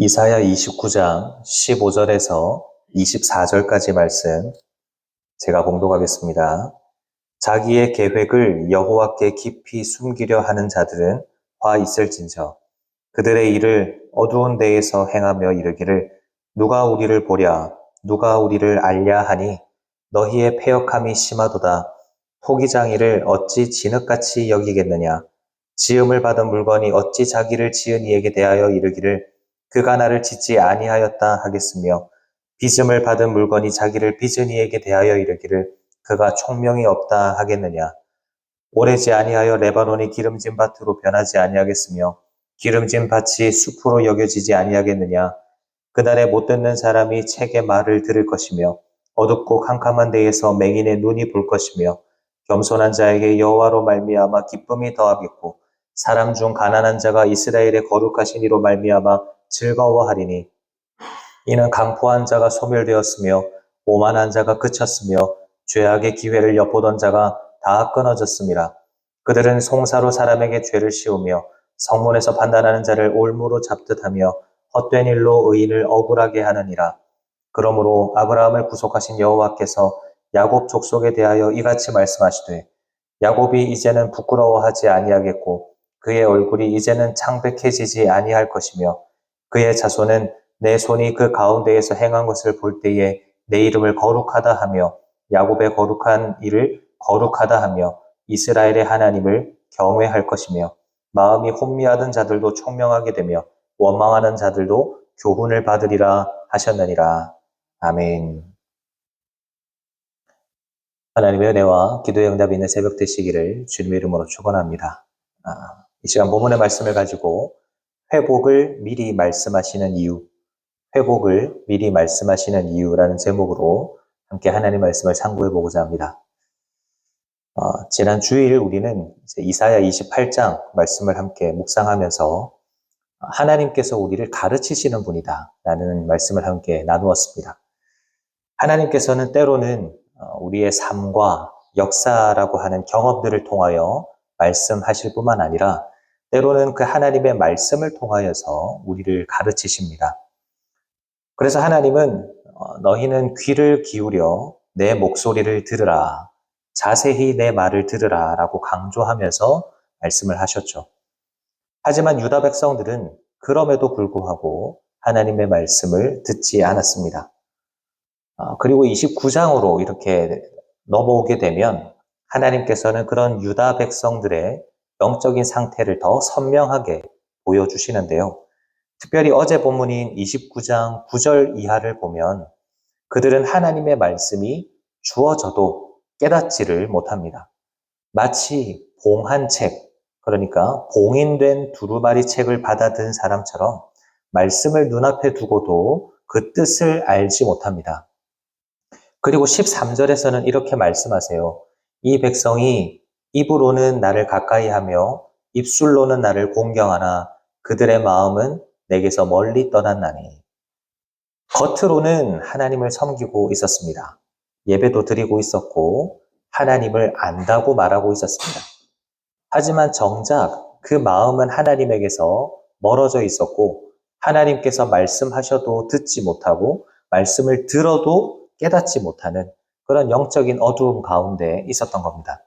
이사야 29장 15절에서 24절까지 말씀 제가 봉독하겠습니다. 자기의 계획을 여호와께 깊이 숨기려 하는 자들은 화 있을진저. 그들의 일을 어두운 데에서 행하며 이르기를 누가 우리를 보랴 누가 우리를 알랴 하니 너희의 패역함이 심하도다. 토기장이를 어찌 진흙같이 여기겠느냐. 지음을 받은 물건이 어찌 자기를 지은 이에게 대하여 이르기를 그가 나를 짓지 아니하였다 하겠으며 빚음을 받은 물건이 자기를 빚은 이에게 대하여 이르기를 그가 총명이 없다 하겠느냐. 오래지 아니하여 레바논이 기름진 밭으로 변하지 아니하겠으며 기름진 밭이 숲으로 여겨지지 아니하겠느냐. 그날에 못 듣는 사람이 책의 말을 들을 것이며 어둡고 캄캄한 데에서 맹인의 눈이 볼 것이며 겸손한 자에게 여호와로 말미암아 기쁨이 더하겠고 사람 중 가난한 자가 이스라엘의 거룩하신 이로 말미암아 즐거워하리니 이는 강포한 자가 소멸되었으며 오만한 자가 그쳤으며 죄악의 기회를 엿보던 자가 다 끊어졌습니다. 그들은 송사로 사람에게 죄를 씌우며 성문에서 판단하는 자를 올무로 잡듯 하며 헛된 일로 의인을 억울하게 하느니라. 그러므로 아브라함을 구속하신 여호와께서 야곱 족속에 대하여 이같이 말씀하시되 야곱이 이제는 부끄러워하지 아니하겠고 그의 얼굴이 이제는 창백해지지 아니할 것이며 그의 자손은 내 손이 그 가운데에서 행한 것을 볼 때에 내 이름을 거룩하다 하며 야곱의 거룩한 일을 거룩하다 하며 이스라엘의 하나님을 경외할 것이며 마음이 혼미하던 자들도 총명하게 되며 원망하는 자들도 교훈을 받으리라 하셨느니라. 아멘. 하나님의 은혜와 기도의 응답이 있는 새벽 되시기를 주님의 이름으로 축원합니다. 이 시간 본문의 말씀을 가지고 회복을 미리 말씀하시는 이유, 회복을 미리 말씀하시는 이유라는 제목으로 함께 하나님 말씀을 상고해 보고자 합니다. 지난 주일 우리는 이사야 28장 말씀을 함께 묵상하면서 하나님께서 우리를 가르치시는 분이다 라는 말씀을 함께 나누었습니다. 하나님께서는 때로는 우리의 삶과 역사라고 하는 경험들을 통하여 말씀하실 뿐만 아니라 때로는 그 하나님의 말씀을 통하여서 우리를 가르치십니다. 그래서 하나님은 너희는 귀를 기울여 내 목소리를 들으라, 자세히 내 말을 들으라 라고 강조하면서 말씀을 하셨죠. 하지만 유다 백성들은 그럼에도 불구하고 하나님의 말씀을 듣지 않았습니다. 그리고 29장으로 이렇게 넘어오게 되면 하나님께서는 그런 유다 백성들의 영적인 상태를 더 선명하게 보여주시는데요. 특별히 어제 본문인 29장 9절 이하를 보면 그들은 하나님의 말씀이 주어져도 깨닫지를 못합니다. 마치 봉한 책, 그러니까 봉인된 두루마리 책을 받아든 사람처럼 말씀을 눈앞에 두고도 그 뜻을 알지 못합니다. 그리고 13절에서는 이렇게 말씀하세요. 이 백성이 입으로는 나를 가까이 하며 입술로는 나를 공경하나 그들의 마음은 내게서 멀리 떠났나니. 겉으로는 하나님을 섬기고 있었습니다. 예배도 드리고 있었고 하나님을 안다고 말하고 있었습니다. 하지만 정작 그 마음은 하나님에게서 멀어져 있었고 하나님께서 말씀하셔도 듣지 못하고 말씀을 들어도 깨닫지 못하는 그런 영적인 어두움 가운데 있었던 겁니다.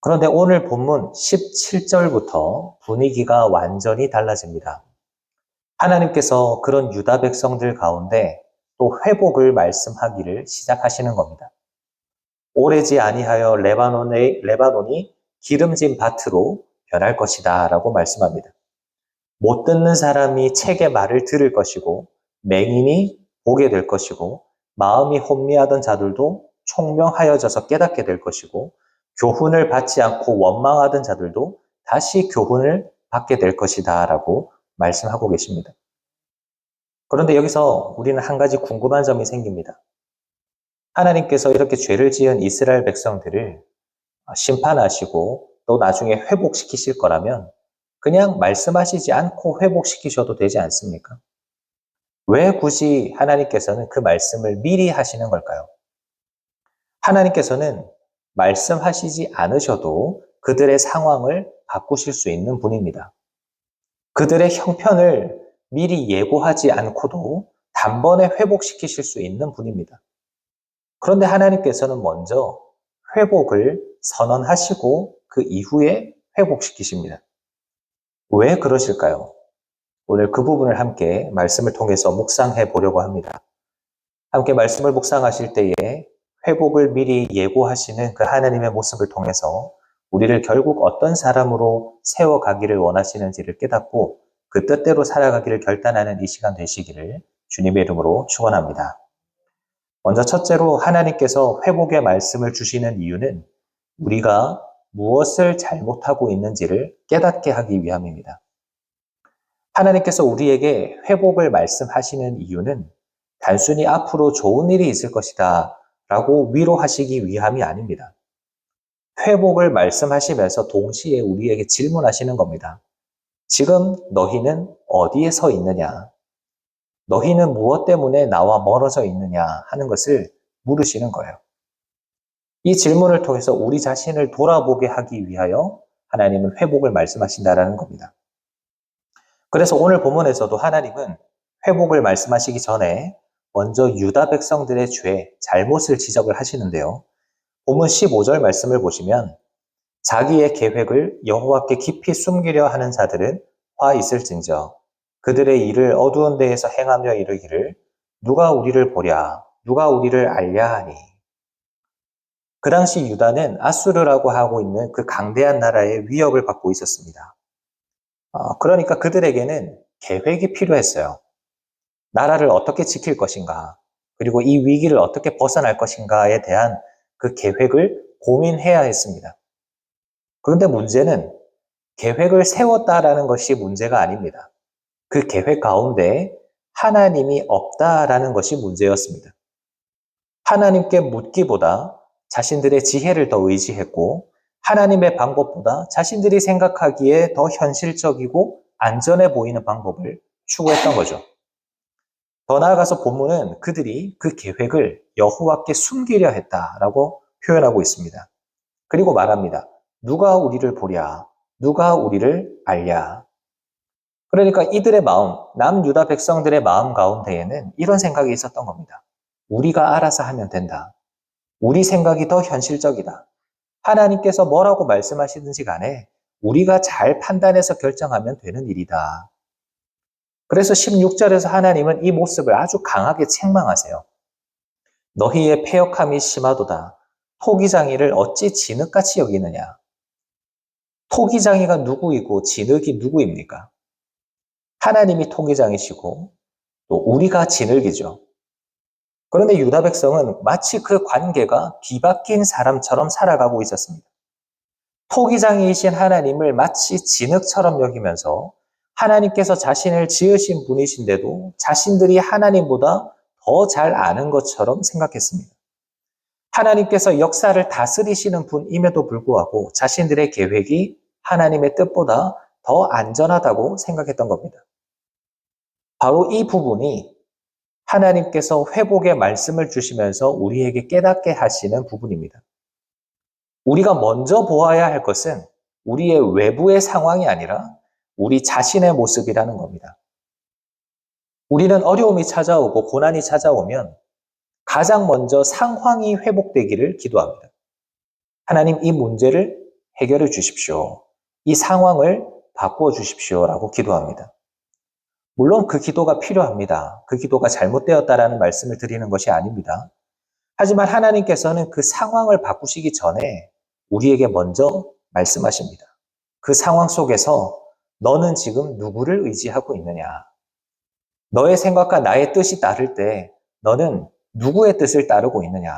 그런데 오늘 본문 17절부터 분위기가 완전히 달라집니다. 하나님께서 그런 유다 백성들 가운데 또 회복을 말씀하기를 시작하시는 겁니다. 오래지 아니하여 레바논이 기름진 밭으로 변할 것이다 라고 말씀합니다. 못 듣는 사람이 책의 말을 들을 것이고 맹인이 보게 될 것이고 마음이 혼미하던 자들도 총명하여져서 깨닫게 될 것이고 교훈을 받지 않고 원망하던 자들도 다시 교훈을 받게 될 것이다 라고 말씀하고 계십니다. 그런데 여기서 우리는 한 가지 궁금한 점이 생깁니다. 하나님께서 이렇게 죄를 지은 이스라엘 백성들을 심판하시고 또 나중에 회복시키실 거라면 그냥 말씀하시지 않고 회복시키셔도 되지 않습니까? 왜 굳이 하나님께서는 그 말씀을 미리 하시는 걸까요? 하나님께서는 말씀하시지 않으셔도 그들의 상황을 바꾸실 수 있는 분입니다. 그들의 형편을 미리 예고하지 않고도 단번에 회복시키실 수 있는 분입니다. 그런데 하나님께서는 먼저 회복을 선언하시고 그 이후에 회복시키십니다. 왜 그러실까요? 오늘 그 부분을 함께 말씀을 통해서 묵상해 보려고 합니다. 함께 말씀을 묵상하실 때에 회복을 미리 예고하시는 그 하나님의 모습을 통해서 우리를 결국 어떤 사람으로 세워가기를 원하시는지를 깨닫고 그 뜻대로 살아가기를 결단하는 이 시간 되시기를 주님의 이름으로 축원합니다. 먼저 첫째로 하나님께서 회복의 말씀을 주시는 이유는 우리가 무엇을 잘못하고 있는지를 깨닫게 하기 위함입니다. 하나님께서 우리에게 회복을 말씀하시는 이유는 단순히 앞으로 좋은 일이 있을 것이다 라고 위로하시기 위함이 아닙니다. 회복을 말씀하시면서 동시에 우리에게 질문하시는 겁니다. 지금 너희는 어디에 서 있느냐? 너희는 무엇 때문에 나와 멀어져 있느냐 하는 것을 물으시는 거예요. 이 질문을 통해서 우리 자신을 돌아보게 하기 위하여 하나님은 회복을 말씀하신다라는 겁니다. 그래서 오늘 본문에서도 하나님은 회복을 말씀하시기 전에 먼저 유다 백성들의 죄, 잘못을 지적을 하시는데요. 본문 15절 말씀을 보시면 자기의 계획을 여호와께 깊이 숨기려 하는 자들은 화 있을진저 그들의 일을 어두운 데에서 행하며 이르기를 누가 우리를 보랴 누가 우리를 알랴 하니. 그 당시 유다는 아수르라고 하고 있는 그 강대한 나라의 위협을 받고 있었습니다. 그러니까 그들에게는 계획이 필요했어요. 나라를 어떻게 지킬 것인가, 그리고 이 위기를 어떻게 벗어날 것인가에 대한 그 계획을 고민해야 했습니다. 그런데 문제는 계획을 세웠다라는 것이 문제가 아닙니다. 그 계획 가운데 하나님이 없다라는 것이 문제였습니다. 하나님께 묻기보다 자신들의 지혜를 더 의지했고 하나님의 방법보다 자신들이 생각하기에 더 현실적이고 안전해 보이는 방법을 추구했던 거죠. 더 나아가서 본문은 그들이 그 계획을 여호와께 숨기려 했다라고 표현하고 있습니다. 그리고 말합니다. 누가 우리를 보랴? 누가 우리를 알랴? 그러니까 이들의 마음, 남유다 백성들의 마음 가운데에는 이런 생각이 있었던 겁니다. 우리가 알아서 하면 된다. 우리 생각이 더 현실적이다. 하나님께서 뭐라고 말씀하시든지 간에 우리가 잘 판단해서 결정하면 되는 일이다. 그래서 16절에서 하나님은 이 모습을 아주 강하게 책망하세요. 너희의 패역함이 심하도다. 토기장이를 어찌 진흙같이 여기느냐. 토기장이가 누구이고 진흙이 누구입니까? 하나님이 토기장이시고 또 우리가 진흙이죠. 그런데 유다 백성은 마치 그 관계가 뒤바뀐 사람처럼 살아가고 있었습니다. 토기장이신 하나님을 마치 진흙처럼 여기면서 하나님께서 자신을 지으신 분이신데도 자신들이 하나님보다 더 잘 아는 것처럼 생각했습니다. 하나님께서 역사를 다스리시는 분임에도 불구하고 자신들의 계획이 하나님의 뜻보다 더 안전하다고 생각했던 겁니다. 바로 이 부분이 하나님께서 회복의 말씀을 주시면서 우리에게 깨닫게 하시는 부분입니다. 우리가 먼저 보아야 할 것은 우리의 외부의 상황이 아니라 우리 자신의 모습이라는 겁니다. 우리는 어려움이 찾아오고 고난이 찾아오면 가장 먼저 상황이 회복되기를 기도합니다. 하나님, 이 문제를 해결해 주십시오. 이 상황을 바꾸어 주십시오라고 기도합니다. 물론 그 기도가 필요합니다. 그 기도가 잘못되었다라는 말씀을 드리는 것이 아닙니다. 하지만 하나님께서는 그 상황을 바꾸시기 전에 우리에게 먼저 말씀하십니다. 그 상황 속에서 너는 지금 누구를 의지하고 있느냐? 너의 생각과 나의 뜻이 다를 때 너는 누구의 뜻을 따르고 있느냐?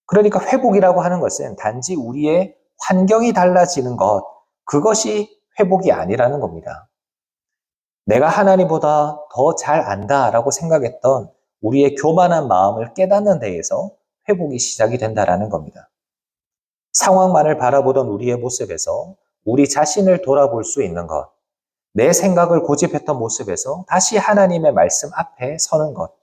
그러니까 회복이라고 하는 것은 단지 우리의 환경이 달라지는 것, 그것이 회복이 아니라는 겁니다. 내가 하나님보다 더 잘 안다라고 생각했던 우리의 교만한 마음을 깨닫는 데에서 회복이 시작이 된다라는 겁니다. 상황만을 바라보던 우리의 모습에서 우리 자신을 돌아볼 수 있는 것, 내 생각을 고집했던 모습에서 다시 하나님의 말씀 앞에 서는 것,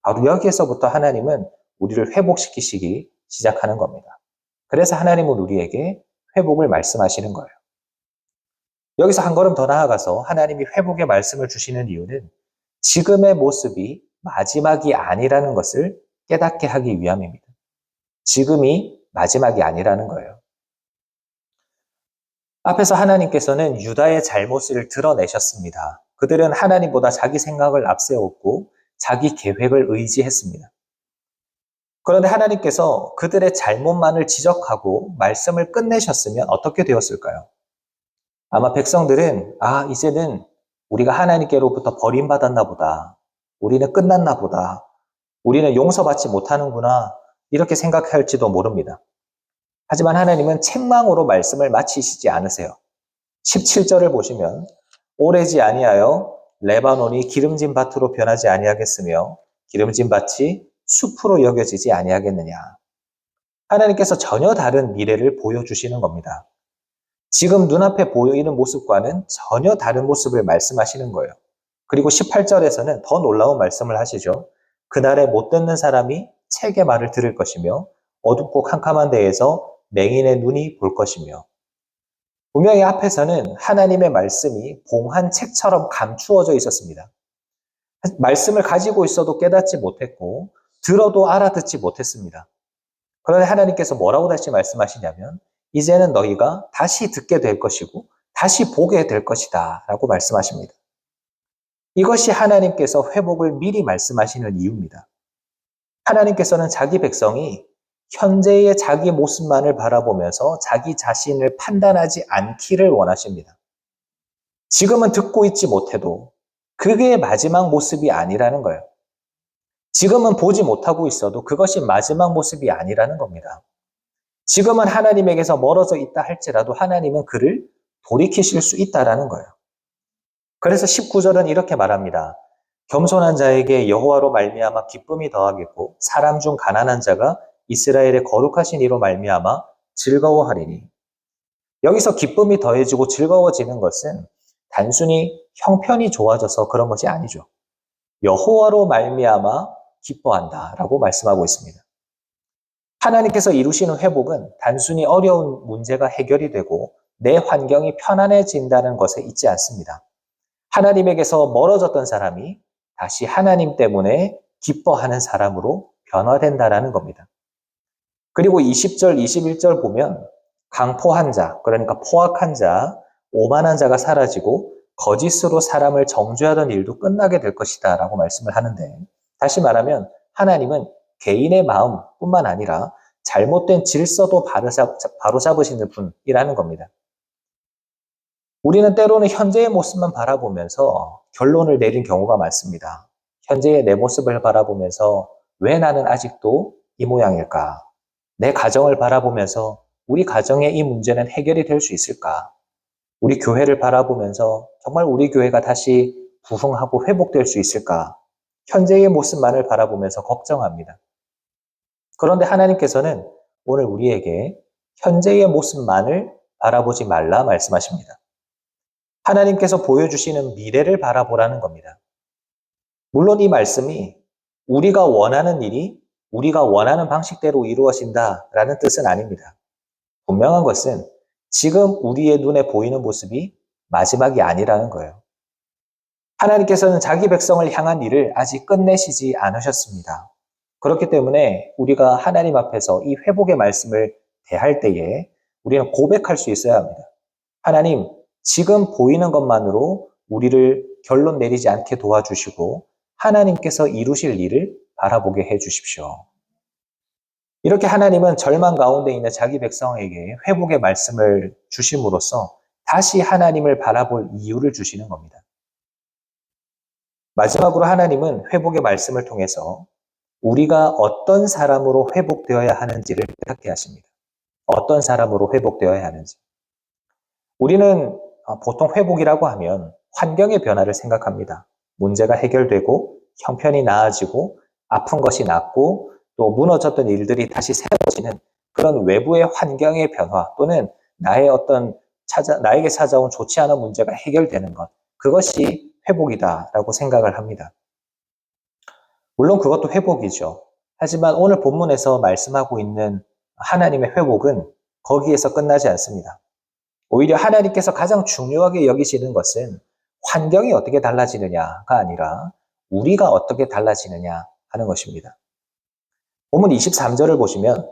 바로 여기에서부터 하나님은 우리를 회복시키시기 시작하는 겁니다. 그래서 하나님은 우리에게 회복을 말씀하시는 거예요. 여기서 한 걸음 더 나아가서 하나님이 회복의 말씀을 주시는 이유는 지금의 모습이 마지막이 아니라는 것을 깨닫게 하기 위함입니다. 지금이 마지막이 아니라는 거예요. 앞에서 하나님께서는 유다의 잘못을 드러내셨습니다. 그들은 하나님보다 자기 생각을 앞세웠고 자기 계획을 의지했습니다. 그런데 하나님께서 그들의 잘못만을 지적하고 말씀을 끝내셨으면 어떻게 되었을까요? 아마 백성들은 이제는 우리가 하나님께로부터 버림받았나 보다. 우리는 끝났나 보다. 우리는 용서받지 못하는구나. 이렇게 생각할지도 모릅니다. 하지만 하나님은 책망으로 말씀을 마치시지 않으세요. 17절을 보시면 오래지 아니하여 레바논이 기름진 밭으로 변하지 아니하겠으며 기름진 밭이 숲으로 여겨지지 아니하겠느냐. 하나님께서 전혀 다른 미래를 보여주시는 겁니다. 지금 눈앞에 보이는 모습과는 전혀 다른 모습을 말씀하시는 거예요. 그리고 18절에서는 더 놀라운 말씀을 하시죠. 그날에 못 듣는 사람이 책의 말을 들을 것이며 어둡고 캄캄한 데에서 맹인의 눈이 볼 것이며. 분명히 앞에서는 하나님의 말씀이 봉한 책처럼 감추어져 있었습니다. 말씀을 가지고 있어도 깨닫지 못했고 들어도 알아듣지 못했습니다. 그런데 하나님께서 뭐라고 다시 말씀하시냐면 이제는 너희가 다시 듣게 될 것이고 다시 보게 될 것이다 라고 말씀하십니다. 이것이 하나님께서 회복을 미리 말씀하시는 이유입니다. 하나님께서는 자기 백성이 현재의 자기 모습만을 바라보면서 자기 자신을 판단하지 않기를 원하십니다. 지금은 듣고 있지 못해도 그게 마지막 모습이 아니라는 거예요. 지금은 보지 못하고 있어도 그것이 마지막 모습이 아니라는 겁니다. 지금은 하나님에게서 멀어져 있다 할지라도 하나님은 그를 돌이키실 수 있다라는 거예요. 그래서 19절은 이렇게 말합니다. 겸손한 자에게 여호와로 말미암아 기쁨이 더하겠고 사람 중 가난한 자가 이스라엘의 거룩하신 이로 말미암아 즐거워하리니. 여기서 기쁨이 더해지고 즐거워지는 것은 단순히 형편이 좋아져서 그런 것이 아니죠. 여호와로 말미암아 기뻐한다라고 말씀하고 있습니다. 하나님께서 이루시는 회복은 단순히 어려운 문제가 해결이 되고 내 환경이 편안해진다는 것에 있지 않습니다. 하나님에게서 멀어졌던 사람이 다시 하나님 때문에 기뻐하는 사람으로 변화된다라는 겁니다. 그리고 20절, 21절 보면 강포한 자, 그러니까 포악한 자, 오만한 자가 사라지고 거짓으로 사람을 정죄하던 일도 끝나게 될 것이다 라고 말씀을 하는데, 다시 말하면 하나님은 개인의 마음뿐만 아니라 잘못된 질서도 바로잡으시는 분이라는 겁니다. 우리는 때로는 현재의 모습만 바라보면서 결론을 내린 경우가 많습니다. 현재의 내 모습을 바라보면서 왜 나는 아직도 이 모양일까? 내 가정을 바라보면서 우리 가정의 이 문제는 해결이 될 수 있을까? 우리 교회를 바라보면서 정말 우리 교회가 다시 부흥하고 회복될 수 있을까? 현재의 모습만을 바라보면서 걱정합니다. 그런데 하나님께서는 오늘 우리에게 현재의 모습만을 바라보지 말라 말씀하십니다. 하나님께서 보여주시는 미래를 바라보라는 겁니다. 물론 이 말씀이 우리가 원하는 일이 우리가 원하는 방식대로 이루어진다라는 뜻은 아닙니다. 분명한 것은 지금 우리의 눈에 보이는 모습이 마지막이 아니라는 거예요. 하나님께서는 자기 백성을 향한 일을 아직 끝내시지 않으셨습니다. 그렇기 때문에 우리가 하나님 앞에서 이 회복의 말씀을 대할 때에 우리는 고백할 수 있어야 합니다. 하나님, 지금 보이는 것만으로 우리를 결론 내리지 않게 도와주시고 하나님께서 이루실 일을 바라보게 해주십시오. 이렇게 하나님은 절망 가운데 있는 자기 백성에게 회복의 말씀을 주심으로써 다시 하나님을 바라볼 이유를 주시는 겁니다. 마지막으로 하나님은 회복의 말씀을 통해서 우리가 어떤 사람으로 회복되어야 하는지를 깨닫게 하십니다. 어떤 사람으로 회복되어야 하는지. 우리는 보통 회복이라고 하면 환경의 변화를 생각합니다. 문제가 해결되고 형편이 나아지고 아픈 것이 낫고 또 무너졌던 일들이 다시 세워지는 그런 외부의 환경의 변화 또는 나에게 찾아온 좋지 않은 문제가 해결되는 것, 그것이 회복이다라고 생각을 합니다. 물론 그것도 회복이죠. 하지만 오늘 본문에서 말씀하고 있는 하나님의 회복은 거기에서 끝나지 않습니다. 오히려 하나님께서 가장 중요하게 여기시는 것은 환경이 어떻게 달라지느냐가 아니라 우리가 어떻게 달라지느냐 하는 것입니다. 본문 23절을 보시면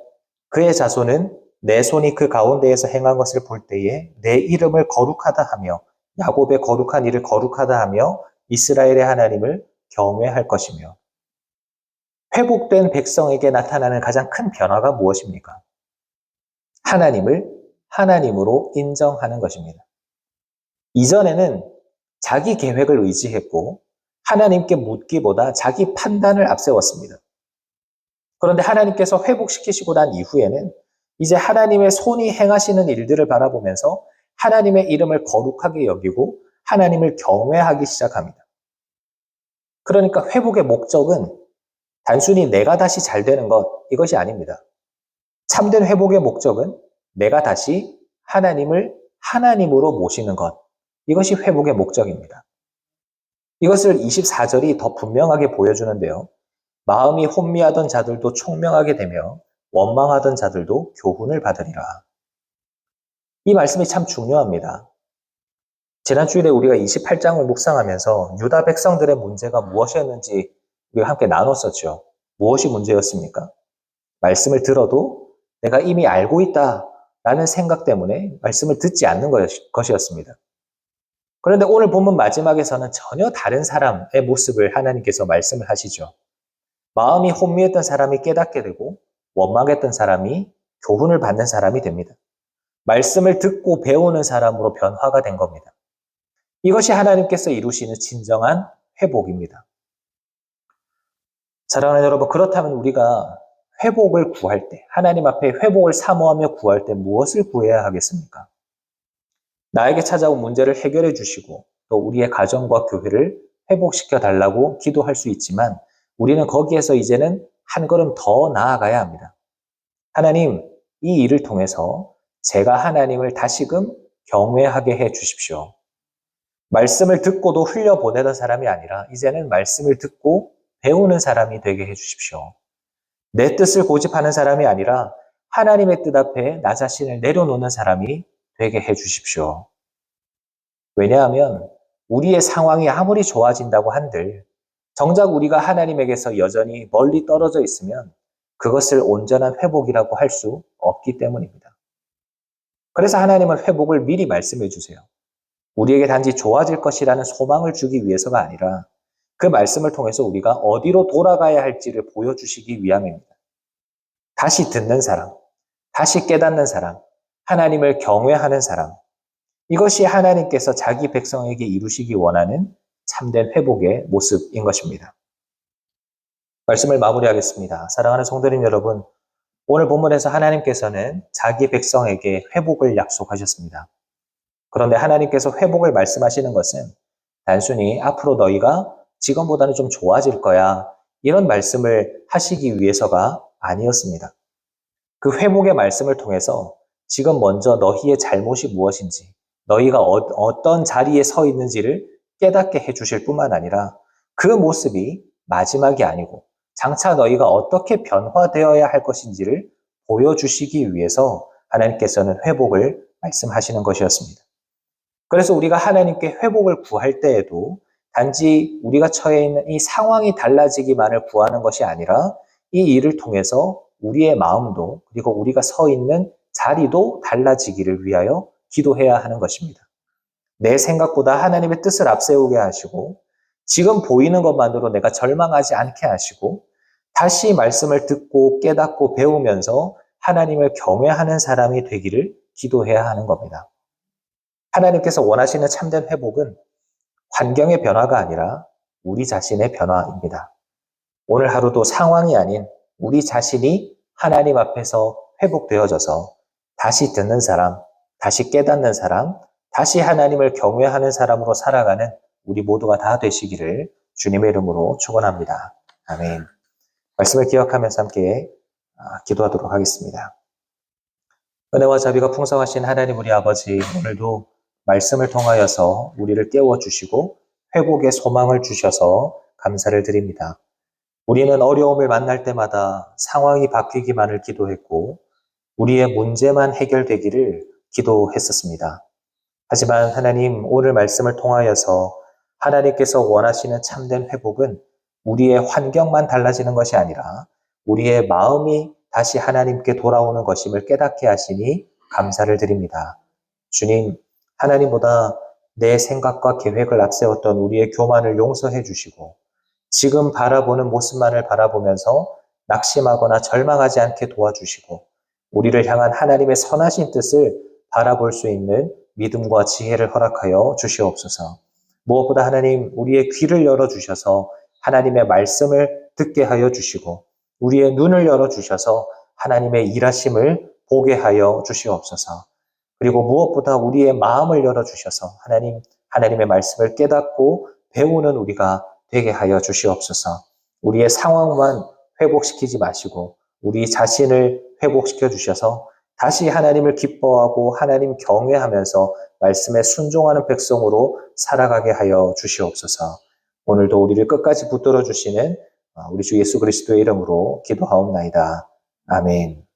그의 자손은 내 손이 그 가운데에서 행한 것을 볼 때에 내 이름을 거룩하다 하며 야곱의 거룩한 이를 거룩하다 하며 이스라엘의 하나님을 경외할 것이며. 회복된 백성에게 나타나는 가장 큰 변화가 무엇입니까? 하나님을 하나님으로 인정하는 것입니다. 이전에는 자기 계획을 의지했고 하나님께 묻기보다 자기 판단을 앞세웠습니다. 그런데 하나님께서 회복시키시고 난 이후에는 이제 하나님의 손이 행하시는 일들을 바라보면서 하나님의 이름을 거룩하게 여기고 하나님을 경외하기 시작합니다. 그러니까 회복의 목적은 단순히 내가 다시 잘 되는 것, 이것이 아닙니다. 참된 회복의 목적은 내가 다시 하나님을 하나님으로 모시는 것, 이것이 회복의 목적입니다. 이것을 24절이 더 분명하게 보여주는데요. 마음이 혼미하던 자들도 총명하게 되며 원망하던 자들도 교훈을 받으리라. 이 말씀이 참 중요합니다. 지난 주일에 우리가 28장을 묵상하면서 유다 백성들의 문제가 무엇이었는지 우리가 함께 나눴었죠. 무엇이 문제였습니까? 말씀을 들어도 내가 이미 알고 있다라는 생각 때문에 말씀을 듣지 않는 것이었습니다. 그런데 오늘 본문 마지막에서는 전혀 다른 사람의 모습을 하나님께서 말씀을 하시죠. 마음이 혼미했던 사람이 깨닫게 되고 원망했던 사람이 교훈을 받는 사람이 됩니다. 말씀을 듣고 배우는 사람으로 변화가 된 겁니다. 이것이 하나님께서 이루시는 진정한 회복입니다. 사랑하는 여러분, 그렇다면 우리가 회복을 구할 때, 하나님 앞에 회복을 사모하며 구할 때 무엇을 구해야 하겠습니까? 나에게 찾아온 문제를 해결해 주시고 또 우리의 가정과 교회를 회복시켜 달라고 기도할 수 있지만 우리는 거기에서 이제는 한 걸음 더 나아가야 합니다. 하나님, 이 일을 통해서 제가 하나님을 다시금 경외하게 해 주십시오. 말씀을 듣고도 흘려보내던 사람이 아니라 이제는 말씀을 듣고 배우는 사람이 되게 해 주십시오. 내 뜻을 고집하는 사람이 아니라 하나님의 뜻 앞에 나 자신을 내려놓는 사람이 되게 해 주십시오. 왜냐하면 우리의 상황이 아무리 좋아진다고 한들 정작 우리가 하나님에게서 여전히 멀리 떨어져 있으면 그것을 온전한 회복이라고 할 수 없기 때문입니다. 그래서 하나님은 회복을 미리 말씀해 주세요. 우리에게 단지 좋아질 것이라는 소망을 주기 위해서가 아니라 그 말씀을 통해서 우리가 어디로 돌아가야 할지를 보여주시기 위함입니다. 다시 듣는 사람, 다시 깨닫는 사람, 하나님을 경외하는 사람, 이것이 하나님께서 자기 백성에게 이루시기 원하는 참된 회복의 모습인 것입니다. 말씀을 마무리하겠습니다. 사랑하는 성도님 여러분, 오늘 본문에서 하나님께서는 자기 백성에게 회복을 약속하셨습니다. 그런데 하나님께서 회복을 말씀하시는 것은 단순히 앞으로 너희가 지금보다는 좀 좋아질 거야, 이런 말씀을 하시기 위해서가 아니었습니다. 그 회복의 말씀을 통해서 지금 먼저 너희의 잘못이 무엇인지, 너희가 어떤 자리에 서 있는지를 깨닫게 해주실 뿐만 아니라 그 모습이 마지막이 아니고 장차 너희가 어떻게 변화되어야 할 것인지를 보여주시기 위해서 하나님께서는 회복을 말씀하시는 것이었습니다. 그래서 우리가 하나님께 회복을 구할 때에도 단지 우리가 처해 있는 이 상황이 달라지기만을 구하는 것이 아니라 이 일을 통해서 우리의 마음도 그리고 우리가 서 있는 자리도 달라지기를 위하여 기도해야 하는 것입니다. 내 생각보다 하나님의 뜻을 앞세우게 하시고 지금 보이는 것만으로 내가 절망하지 않게 하시고 다시 말씀을 듣고 깨닫고 배우면서 하나님을 경외하는 사람이 되기를 기도해야 하는 겁니다. 하나님께서 원하시는 참된 회복은 환경의 변화가 아니라 우리 자신의 변화입니다. 오늘 하루도 상황이 아닌 우리 자신이 하나님 앞에서 회복되어져서 다시 듣는 사람, 다시 깨닫는 사람, 다시 하나님을 경외하는 사람으로 살아가는 우리 모두가 다 되시기를 주님의 이름으로 축원합니다. 아멘. 말씀을 기억하면서 함께 기도하도록 하겠습니다. 은혜와 자비가 풍성하신 하나님 우리 아버지, 오늘도 말씀을 통하여서 우리를 깨워주시고 회복의 소망을 주셔서 감사를 드립니다. 우리는 어려움을 만날 때마다 상황이 바뀌기만을 기도했고 우리의 문제만 해결되기를 기도했었습니다. 하지만 하나님, 오늘 말씀을 통하여서 하나님께서 원하시는 참된 회복은 우리의 환경만 달라지는 것이 아니라 우리의 마음이 다시 하나님께 돌아오는 것임을 깨닫게 하시니 감사를 드립니다. 주님, 하나님보다 내 생각과 계획을 앞세웠던 우리의 교만을 용서해 주시고 지금 바라보는 모습만을 바라보면서 낙심하거나 절망하지 않게 도와주시고 우리를 향한 하나님의 선하신 뜻을 바라볼 수 있는 믿음과 지혜를 허락하여 주시옵소서. 무엇보다 하나님, 우리의 귀를 열어주셔서 하나님의 말씀을 듣게 하여 주시고 우리의 눈을 열어주셔서 하나님의 일하심을 보게 하여 주시옵소서. 그리고 무엇보다 우리의 마음을 열어주셔서 하나님의 말씀을 깨닫고 배우는 우리가 되게 하여 주시옵소서. 우리의 상황만 회복시키지 마시고 우리 자신을 회복시켜 주셔서 다시 하나님을 기뻐하고 하나님 경외하면서 말씀에 순종하는 백성으로 살아가게 하여 주시옵소서. 오늘도 우리를 끝까지 붙들어 주시는 우리 주 예수 그리스도의 이름으로 기도하옵나이다. 아멘.